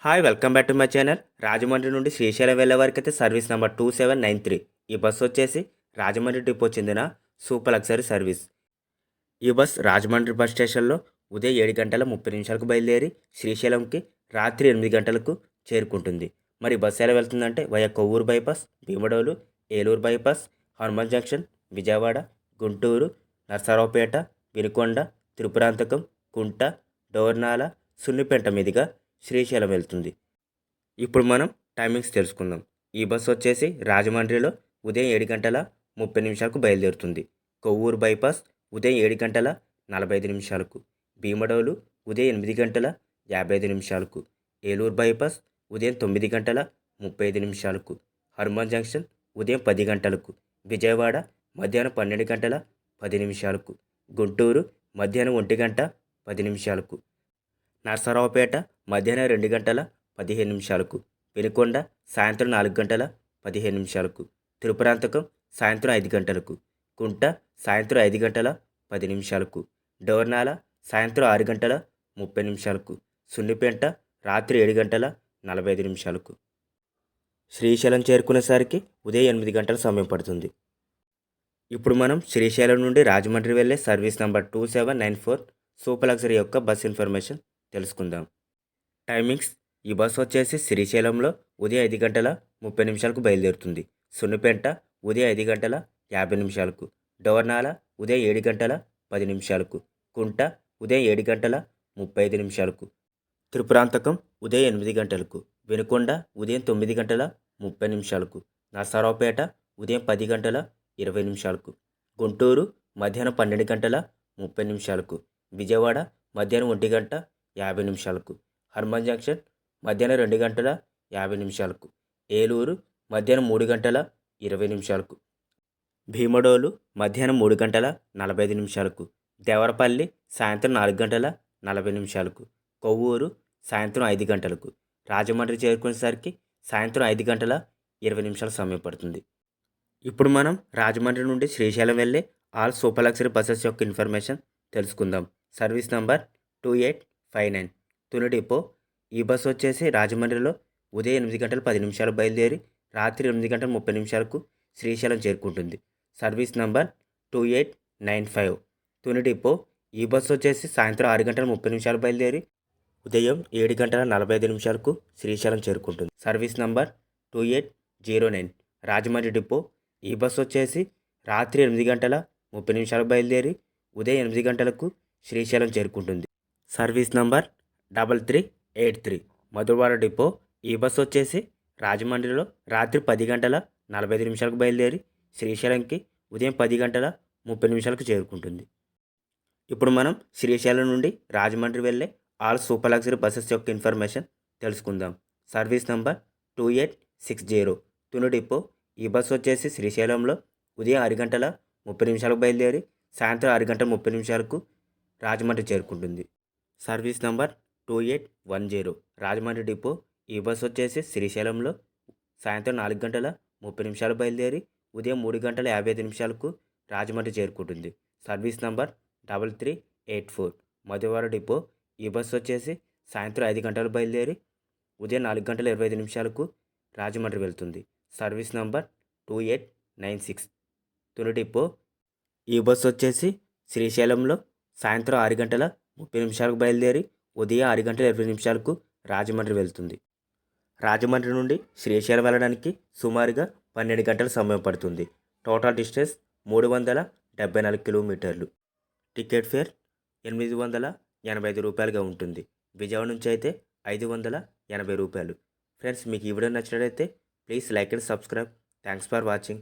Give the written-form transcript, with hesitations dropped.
Hi welcome back to my channel. Rajahmundry నుండి శ్రీశైలం వెళ్ళే వారికైతే సర్వీస్ నెంబర్ 2793. ఈ బస్సు వచ్చేసి రాజమండ్రి డిపో చెందిన సూపర్ లగ్జరీ సర్వీస్. ఈ బస్ రాజమండ్రి బస్ స్టేషన్లో ఉదయం 7 గంటల 30 నిమిషాలకు బయలుదేరి శ్రీశైలంకి రాత్రి 8 గంటలకు చేరుకుంటుంది. మరి బస్సు ఎలా వెళ్తుందంటే via Kovvur bypass, Bhimadolu, Eluru bypass, Hanuman junction, Vijayawada, Guntur, Narasaraopet, Vinukonda, Tripuranthakam, Kunta, Dornala, Sunnipeta మీదుగా శ్రీశైలం వెళ్తుంది. ఇప్పుడు మనం టైమింగ్స్ తెలుసుకుందాం. ఈ బస్సు వచ్చేసి రాజమండ్రిలో ఉదయం 7 గంటల 30 నిమిషాలకు బయలుదేరుతుంది. కొవ్వూరు బైపాస్ ఉదయం 7 గంటల 45 నిమిషాలకు, భీమడోలు ఉదయం 8 గంటల 55 నిమిషాలకు, ఏలూరు బైపాస్ ఉదయం 9 గంటల 35 నిమిషాలకు, హనుమాన్ జంక్షన్ ఉదయం 10 గంటలకు, విజయవాడ మధ్యాహ్నం 12 గంటల 10 నిమిషాలకు, గుంటూరు మధ్యాహ్నం 1 గంట 10 నిమిషాలకు, నర్సరావుపేట మధ్యాహ్నం 2 గంటల 15 నిమిషాలకు, వినుకొండ సాయంత్రం 4 గంటల 15 నిమిషాలకు, త్రిపురాంతకం సాయంత్రం 5 గంటలకు, కుంట సాయంత్రం 5 గంటల 10 నిమిషాలకు, డోర్నాల సాయంత్రం 6 గంటల 30 నిమిషాలకు, సున్నిపేంట రాత్రి 7 గంటల 45 నిమిషాలకు. శ్రీశైలం చేరుకునేసరికి ఉదయం 8 గంటల సమయం పడుతుంది. ఇప్పుడు మనం శ్రీశైలం నుండి రాజమండ్రి వెళ్ళే సర్వీస్ నెంబర్ 2794 సూపర్ లగ్జరీ యొక్క బస్ ఇన్ఫర్మేషన్ తెలుసుకుందాం. టైమింగ్స్: ఈ బస్సు వచ్చేసి శ్రీశైలంలో ఉదయం 5 గంటల 30 నిమిషాలకు బయలుదేరుతుంది. సున్నిపేంట ఉదయం 5 గంటల 50 నిమిషాలకు, డోర్నాల ఉదయం 7 గంటల 10 నిమిషాలకు, కుంట ఉదయం 7 గంటల 35 నిమిషాలకు, త్రిపురాంతకం ఉదయం 8 గంటలకు, వినుకొండ ఉదయం 9 గంటల 30 నిమిషాలకు, నర్సరావుపేట ఉదయం 10 గంటల 20 నిమిషాలకు, గుంటూరు మధ్యాహ్నం 12 గంటల 30 నిమిషాలకు, విజయవాడ మధ్యాహ్నం 1 గంట 50 నిమిషాలకు, హనుమాన్ జంక్షన్ మధ్యాహ్నం 2 గంటల 50 నిమిషాలకు, ఏలూరు మధ్యాహ్నం 3 గంటల 20 నిమిషాలకు, భీమడోలు మధ్యాహ్నం 3 గంటల 45 నిమిషాలకు, దేవరపల్లి సాయంత్రం 4 గంటల 40 నిమిషాలకు, కొవ్వూరు సాయంత్రం 5 గంటలకు, రాజమండ్రి చేరుకునేసరికి సాయంత్రం 5 గంటల 20 నిమిషాల సమయం పడుతుంది. ఇప్పుడు మనం రాజమండ్రి నుండి శ్రీశైలం వెళ్ళే ఆల్ సూపర్ లగ్జరీ బస్సెస్ యొక్క ఇన్ఫర్మేషన్ తెలుసుకుందాం. Service number 2859 Tuni depot. ఈ బస్సు వచ్చేసి రాజమండ్రిలో ఉదయం 8 గంటల 10 నిమిషాలు బయలుదేరి రాత్రి 8 గంటల 30 నిమిషాలకు శ్రీశైలం చేరుకుంటుంది. Service number 2895 Tuni depot. ఈ బస్సు వచ్చేసి సాయంత్రం 6 గంటల 30 నిమిషాలు బయలుదేరి ఉదయం 7 గంటల 45 నిమిషాలకు శ్రీశైలం చేరుకుంటుంది. Service number 2809 Rajahmundry depot. ఈ బస్సు వచ్చేసి రాత్రి 8 గంటల 30 నిమిషాలకు బయలుదేరి ఉదయం 8 గంటలకు శ్రీశైలం చేరుకుంటుంది. Service number 3383 Madhurawada depot. ఈ బస్సు వచ్చేసి రాజమండ్రిలో రాత్రి 10 గంటల 45 నిమిషాలకు బయలుదేరి శ్రీశైలంకి ఉదయం 10 గంటల 30 నిమిషాలకు చేరుకుంటుంది. ఇప్పుడు మనం శ్రీశైలం నుండి రాజమండ్రి వెళ్ళే ఆల్ సూపర్ లగ్జరీ బస్సెస్ యొక్క ఇన్ఫర్మేషన్ తెలుసుకుందాం. Service number 2860 Tuni depot. ఈ బస్సు వచ్చేసి శ్రీశైలంలో ఉదయం 6 గంటల 30 నిమిషాలకు బయలుదేరి సాయంత్రం 6 గంటల 30 నిమిషాలకు రాజమండ్రి చేరుకుంటుంది. Service number 2810 Rajahmundry depot. ఈ బస్సు వచ్చేసి శ్రీశైలంలో సాయంత్రం 4 గంటల 30 నిమిషాలు బయలుదేరి ఉదయం 3 గంటల 55 నిమిషాలకు రాజమండ్రి చేరుకుంటుంది. Service number 3384 Madhurawada depot. ఈ బస్సు వచ్చేసి సాయంత్రం 5 గంటలు బయలుదేరి ఉదయం 4 గంటల 25 నిమిషాలకు రాజమండ్రి వెళ్తుంది. Service number 2896 Tuni depot. ఈ బస్సు వచ్చేసి శ్రీశైలంలో సాయంత్రం 6 గంటల 30 నిమిషాలకు బయలుదేరి ఉదయం 6 గంటల 20 నిమిషాలకు రాజమండ్రి వెళ్తుంది. రాజమండ్రి నుండి శ్రీశైలం వెళ్ళడానికి సుమారుగా 12 గంటల సమయం పడుతుంది. టోటల్ డిస్టెన్స్ 374 కిలోమీటర్లు. టికెట్ ఫేర్ 885 రూపాయలుగా ఉంటుంది. విజయవాడ నుంచి అయితే 580 రూపాయలు. ఫ్రెండ్స్, మీకు ఈ వీడియో నచ్చినట్లయితే please like and subscribe. Thanks for watching.